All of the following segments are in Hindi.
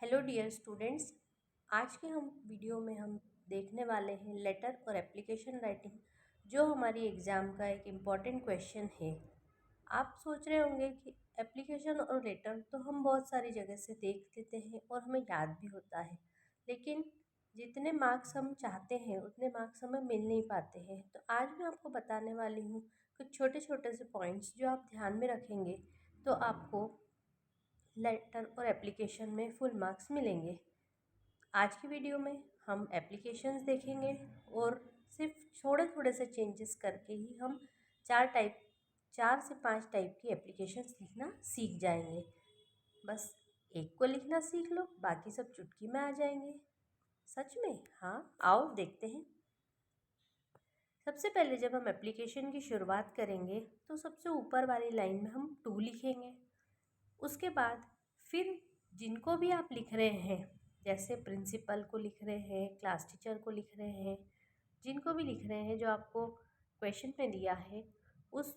Hello dear students. आज के हम वीडियो में हम देखने वाले हैं लेटर और एप्लीकेशन राइटिंग, जो हमारी एग्ज़ाम का एक इम्पॉर्टेंट क्वेश्चन है। आप सोच रहे होंगे कि एप्लीकेशन और लेटर तो हम बहुत सारी जगह से देख लेते हैं और हमें याद भी होता है, लेकिन जितने मार्क्स हम चाहते हैं उतने मार्क्स हमें मिल नहीं पाते हैं। तो आज मैं आपको बताने वाली हूँ कुछ छोटे छोटे से पॉइंट्स जो आप ध्यान में रखेंगे तो आपको लेटर और एप्लीकेशन में फुल मार्क्स मिलेंगे। आज की वीडियो में हम एप्लीकेशंस देखेंगे और सिर्फ थोड़े थोड़े से चेंजेस करके ही हम 4 से 5 टाइप की एप्लीकेशंस लिखना सीख जाएंगे। बस एक को लिखना सीख लो, बाकी सब चुटकी में आ जाएंगे। सच में? हाँ, आओ देखते हैं। सबसे पहले जब हम एप्लीकेशन की शुरुआत करेंगे तो सबसे ऊपर वाली लाइन में हम टू लिखेंगे। उसके बाद फिर जिनको भी आप लिख रहे हैं, जैसे प्रिंसिपल को लिख रहे हैं, क्लास टीचर को लिख रहे हैं, जिनको भी लिख रहे हैं जो आपको क्वेश्चन में दिया है, उस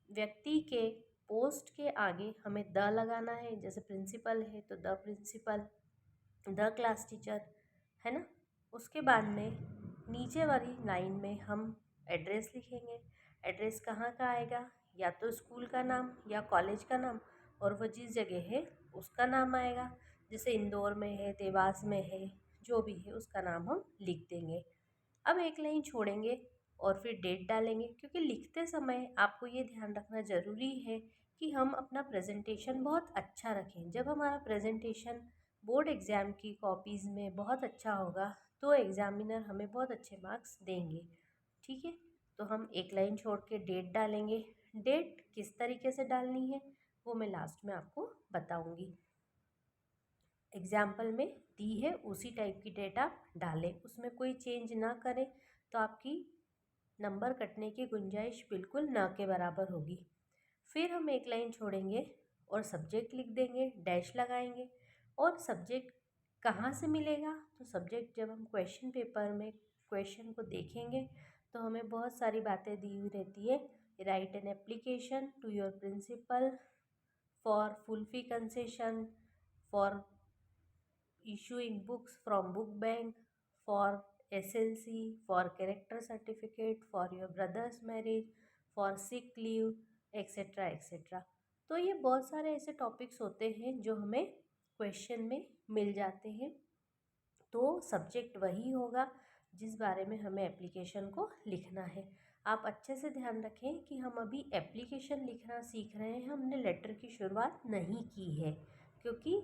व्यक्ति के पोस्ट के आगे हमें द लगाना है। जैसे प्रिंसिपल है तो the principal, the class teacher, है ना। उसके बाद में नीचे वाली लाइन में हम एड्रेस लिखेंगे। एड्रेस कहाँ का आएगा? या तो स्कूल का नाम या कॉलेज का नाम, और वो जिस जगह है उसका नाम आएगा। जैसे इंदौर में है, देवास में है, जो भी है उसका नाम हम लिख देंगे। अब एक लाइन छोड़ेंगे और फिर डेट डालेंगे, क्योंकि लिखते समय आपको ये ध्यान रखना ज़रूरी है कि हम अपना प्रेजेंटेशन बहुत अच्छा रखें। जब हमारा प्रेजेंटेशन बोर्ड एग्ज़ाम की कॉपीज़ में बहुत अच्छा होगा तो एग्ज़ामिनर हमें बहुत अच्छे मार्क्स देंगे। ठीक है, तो हम एक लाइन छोड़ के डेट डालेंगे। डेट किस तरीके से डालनी है वो मैं लास्ट में आपको बताऊंगी। एग्जाम्पल में दी है उसी टाइप की डेट आप डालें, उसमें कोई चेंज ना करें तो आपकी नंबर कटने की गुंजाइश बिल्कुल ना के बराबर होगी। फिर हम एक लाइन छोड़ेंगे और सब्जेक्ट लिख देंगे, डैश लगाएंगे। और सब्जेक्ट कहाँ से मिलेगा? तो सब्जेक्ट जब हम क्वेश्चन पेपर में क्वेश्चन को देखेंगे तो हमें बहुत सारी बातें दी हुई रहती है। Write an application to your principal for full fee concession, for issuing books from book bank, for SLC, for character certificate, for your brother's marriage, for sick leave, etcetera etcetera. तो ये बहुत सारे ऐसे टॉपिक्स होते हैं जो हमें क्वेश्चन में मिल जाते हैं। तो सब्जेक्ट वही होगा जिस बारे में हमें एप्लीकेशन को लिखना है। आप अच्छे से ध्यान रखें कि हम अभी एप्लीकेशन लिखना सीख रहे हैं, हमने लेटर की शुरुआत नहीं की है, क्योंकि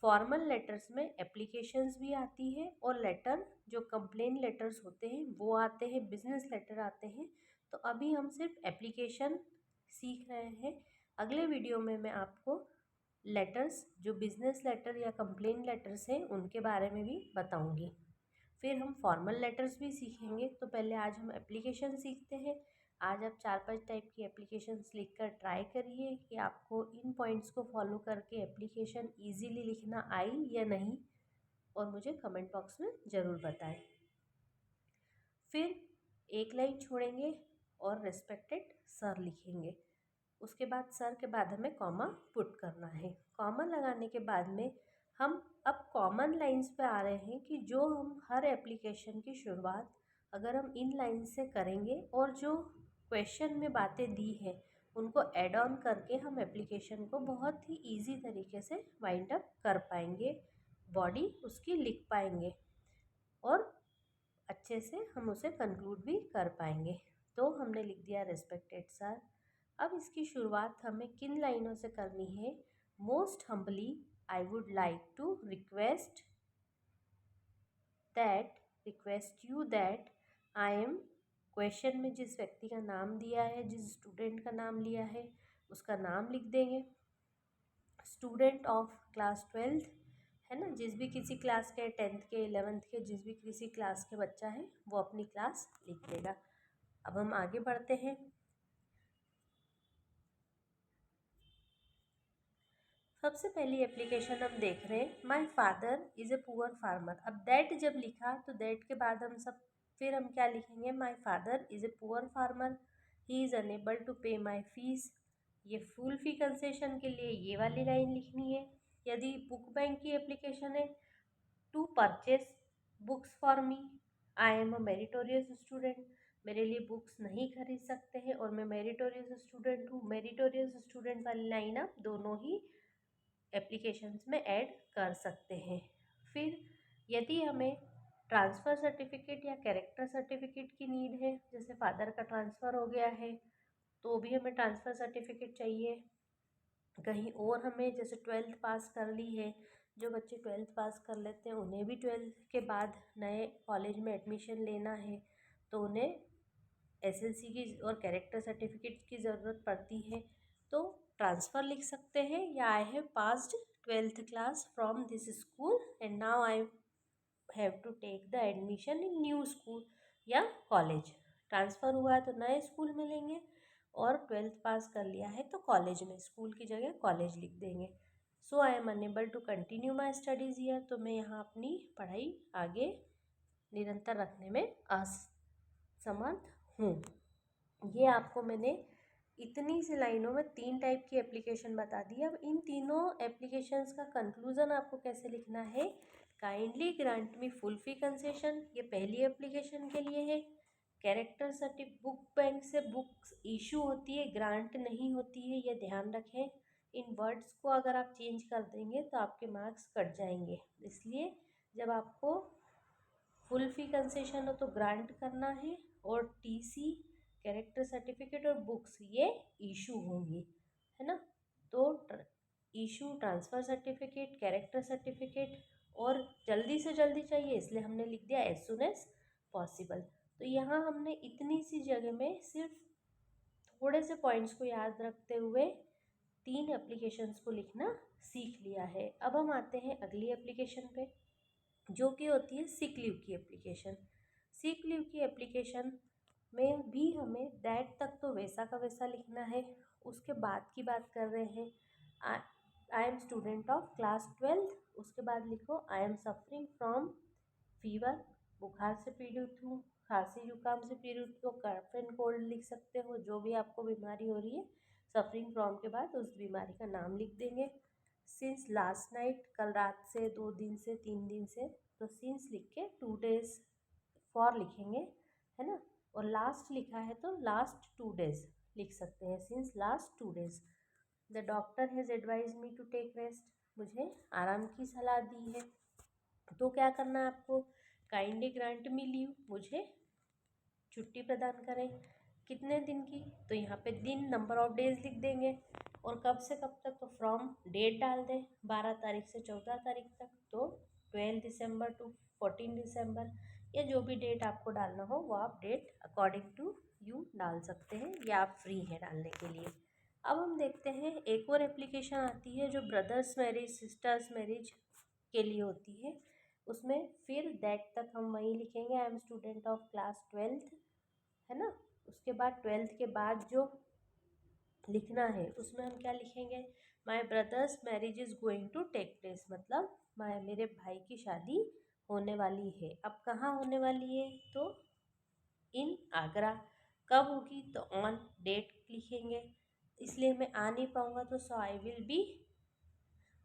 फॉर्मल लेटर्स में एप्लीकेशंस भी आती है और लेटर जो कंप्लेन लेटर्स होते हैं वो आते हैं, बिजनेस लेटर आते हैं। तो अभी हम सिर्फ एप्लीकेशन सीख रहे हैं। अगले वीडियो में मैं आपको लेटर्स जो बिजनेस लेटर या कंप्लेन लेटर्स हैं उनके बारे में भी बताऊंगी। फिर हम फॉर्मल लेटर्स भी सीखेंगे। तो पहले आज हम एप्लीकेशन सीखते हैं। आज आप 4-5 टाइप की एप्लीकेशंस लिखकर ट्राई करिए कि आपको इन पॉइंट्स को फॉलो करके एप्लीकेशन इजीली लिखना आई या नहीं, और मुझे कमेंट बॉक्स में ज़रूर बताएं। फिर एक लाइन छोड़ेंगे और रिस्पेक्टेड सर लिखेंगे। उसके बाद सर के बाद हमें कॉमा पुट करना है। कॉमा लगाने के बाद में हम अब कॉमन लाइंस पे आ रहे हैं कि जो हम हर एप्लीकेशन की शुरुआत अगर हम इन लाइन से करेंगे और जो क्वेश्चन में बातें दी हैं उनको ऐड ऑन करके हम एप्लीकेशन को बहुत ही इजी तरीके से वाइंड अप कर पाएंगे, बॉडी उसकी लिख पाएंगे और अच्छे से हम उसे कंक्लूड भी कर पाएंगे। तो हमने लिख दिया रिस्पेक्टेड सर। अब इसकी शुरुआत हमें किन लाइनों से करनी है? Most humbly I would like to request you that I am, question में जिस व्यक्ति का नाम दिया है, जिस स्टूडेंट का नाम लिया है उसका नाम लिख देंगे। स्टूडेंट ऑफ क्लास 12th, है ना, जिस भी किसी क्लास के 10th के 11th के जिस भी किसी क्लास के बच्चा है वो अपनी क्लास लिख देगा। अब हम आगे बढ़ते हैं। सबसे पहली एप्लीकेशन हम देख रहे हैं, माई father is a poor farmer. अब दैट जब लिखा तो दैट के बाद हम सब फिर हम क्या लिखेंगे? My father is a poor farmer, he is unable to pay my fees. ये फुल फी कंसेशन के लिए ये वाली लाइन लिखनी है। यदि बुक बैंक की एप्लीकेशन है, to purchase books for me, I am a meritorious student, मेरे लिए बुक्स नहीं खरीद सकते हैं और मैं मेरिटोरियस स्टूडेंट हूँ। मेरिटोरियस स्टूडेंट वाली लाइन आप दोनों ही एप्लीकेशंस में ऐड कर सकते हैं। फिर यदि हमें ट्रांसफ़र सर्टिफिकेट या कैरेक्टर सर्टिफिकेट की नीड है, जैसे फादर का ट्रांसफ़र हो गया है तो भी हमें ट्रांसफ़र सर्टिफिकेट चाहिए। कहीं और हमें जैसे 12th पास कर ली है, जो बच्चे 12th पास कर लेते हैं उन्हें भी 12th के बाद नए कॉलेज में एडमिशन लेना है तो उन्हें एसएलसी की और कैरेक्टर सर्टिफिकेट की ज़रूरत पड़ती है, तो ट्रांसफ़र लिख सकते हैं या I have passed 12th class from this school and now I have to take the admission in new school या कॉलेज। ट्रांसफ़र हुआ है तो नए स्कूल में लेंगे और 12th पास कर लिया है तो कॉलेज में, स्कूल की जगह कॉलेज लिख देंगे। So I am unable to continue my studies year, तो मैं यहाँ अपनी पढ़ाई आगे निरंतर रखने में असमर्थ हूँ। ये आपको मैंने इतनी सी लाइनों में 3 टाइप की एप्लीकेशन बता दी। अब इन तीनों एप्लीकेशंस का कंक्लूज़न आपको कैसे लिखना है, काइंडली ग्रांट मी फुल फी कंसेशन, ये पहली एप्लीकेशन के लिए है। कैरेक्टर सर्टिफिकेट बुक बैंक से बुक्स इशू होती है, ग्रांट नहीं होती है, ये ध्यान रखें। इन वर्ड्स को अगर आप चेंज कर देंगे तो आपके मार्क्स कट जाएंगे, इसलिए जब आपको फुल फी कंसेशन हो तो ग्रांट करना है और टीसी कैरेक्टर सर्टिफिकेट और बुक्स ये इशू होंगी, है ना। तो issue transfer certificate, character certificate और जल्दी से जल्दी चाहिए इसलिए हमने लिख दिया एज सुन एज पॉसिबल। तो यहाँ हमने इतनी सी जगह में सिर्फ थोड़े से पॉइंट्स को याद रखते हुए 3 एप्लीकेशंस को लिखना सीख लिया है। अब हम आते हैं अगली एप्लीकेशन पे, जो कि होती है सिक लीव की एप्लीकेशन। सिक लीव की एप्लीकेशन में भी हमें दैट तक तो वैसा का वैसा लिखना है। उसके बाद की बात कर रहे हैं, I am student of class 12, उसके बाद लिखो I am suffering from fever, बुखार से पीड़ित हूँ, खांसी जुकाम से पीड़ित हो, कफ एंड कोल्ड लिख सकते हो, जो भी आपको बीमारी हो रही है। सफरिंग फ्रॉम के बाद उस बीमारी का नाम लिख देंगे। सिंस लास्ट नाइट, कल रात से, 2 दिन से, 3 दिन से, तो सिंस लिख के 2 डेज फॉर लिखेंगे, है ना। और लास्ट लिखा है तो लास्ट 2 डेज लिख सकते हैं, since last 2 days. The doctor has advised me to take rest, मुझे आराम की सलाह दी है। तो क्या करना है आपको, काइंडली ग्रांट मी लीव, मुझे छुट्टी प्रदान करें। कितने दिन की, तो यहाँ पे दिन, नंबर ऑफ डेज लिख देंगे और कब से कब तक, तो फ्रॉम डेट डाल दें 12 तारीख से 14 तारीख तक, तो 12 दिसंबर टू 14 दिसंबर, या जो भी डेट आपको डालना हो वो आप डेट अकॉर्डिंग टू यू डाल सकते हैं, या आप फ्री हैं डालने के लिए। अब हम देखते हैं एक और एप्लीकेशन आती है जो ब्रदर्स मैरिज, सिस्टर्स मैरिज के लिए होती है। उसमें फिर दैट तक हम वहीं लिखेंगे, I am student of class 12th, है ना। उसके बाद 12th के बाद जो लिखना है उसमें हम क्या लिखेंगे, my brother's marriage is going to take place, मतलब मेरे भाई की शादी होने वाली है। अब कहाँ होने वाली है, तो इन आगरा। कब होगी, तो ऑन डेट लिखेंगे, इसलिए मैं आ नहीं पाऊँगा तो so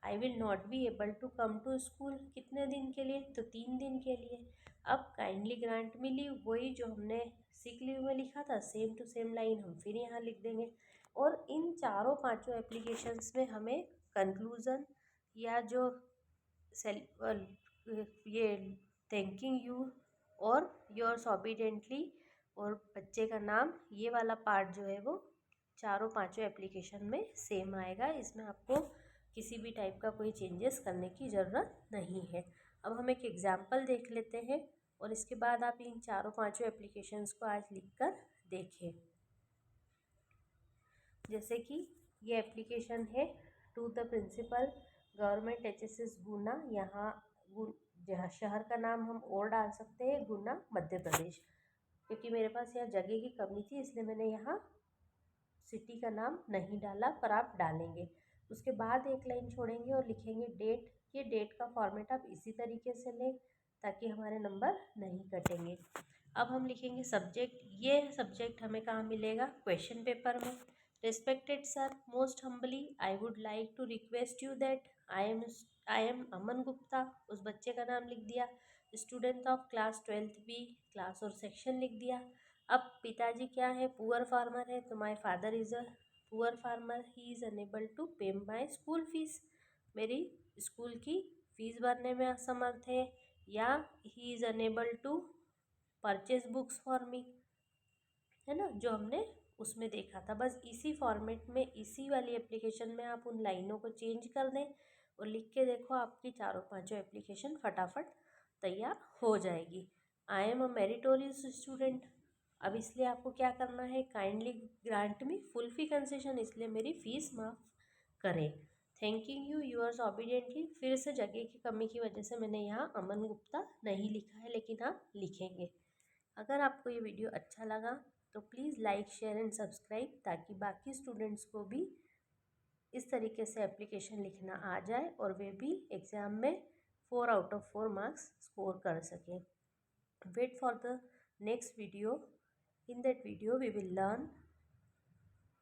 I will not be able to come to school, कितने दिन के लिए, तो 3 दिन के लिए। अब काइंडली ग्रांट मी लीव, वही जो हमने सिक लीव में लिखा था, सेम टू सेम लाइन हम फिर यहाँ लिख देंगे। और इन चारों पांचों एप्लीकेशंस में हमें कंक्लूज़न या जो ये थैंकिंग यू और योर्स ऑबिडेंटली और बच्चे का नाम, ये वाला पार्ट जो है वो चारों पांचों एप्लीकेशन में सेम आएगा। इसमें आपको किसी भी टाइप का कोई चेंजेस करने की ज़रूरत नहीं है। अब हम एक एग्जाम्पल देख लेते हैं और इसके बाद आप इन चारों पांचों एप्लीकेशंस को आज लिखकर देखें। जैसे कि ये एप्लीकेशन है to the principal government HSS Guna, यहाँ शहर का नाम हम और डाल सकते हैं, गुना मध्य प्रदेश, क्योंकि मेरे पास यहाँ जगह की कमी थी इसलिए मैंने यहाँ सिटी का नाम नहीं डाला, पर आप डालेंगे। उसके बाद एक लाइन छोड़ेंगे और लिखेंगे डेट। ये डेट का फॉर्मेट आप इसी तरीके से लें ताकि हमारे नंबर नहीं कटेंगे। अब हम लिखेंगे सब्जेक्ट, ये सब्जेक्ट हमें कहाँ मिलेगा, क्वेश्चन पेपर में। Respected sir, most humbly I would like to request you that, I am Aman Gupta, उस बच्चे का नाम लिख दिया। Student of class 12th B, class और सेक्शन लिख दिया। अब पिताजी क्या है, पुअर फार्मर है, तो my father is a poor farmer, he is unable to pay my school fees, मेरी स्कूल की फीस भरने में असमर्थ है। या he is unable to purchase books for me, है ना, जो हमने उसमें देखा था। बस इसी फॉर्मेट में, इसी वाली एप्लीकेशन में आप उन लाइनों को चेंज कर दें और लिख के देखो, आपकी चारों पांचों एप्लीकेशन फटाफट तैयार हो जाएगी। आई एम अ मेरिटोरियस स्टूडेंट, अब इसलिए आपको क्या करना है, काइंडली ग्रांट मी फुल फी कंसेशन, इसलिए मेरी फीस माफ़ करें। थैंकिंग यू यूअर्स ऑबिडियंटली, फिर से जगह की कमी की वजह से मैंने यहाँ अमन गुप्ता नहीं लिखा है, लेकिन आप लिखेंगे। अगर आपको ये वीडियो अच्छा लगा तो please like share and subscribe, ताकि बाकी स्टूडेंट्स को भी इस तरीके से एप्लीकेशन लिखना आ जाए और वे भी एग्ज़ाम में 4 आउट ऑफ 4 मार्क्स स्कोर कर सकें। Wait for the next video, in that video we will learn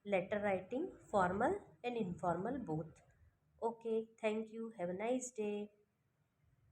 letter writing, formal and informal both. Okay, thank you. Have a nice day.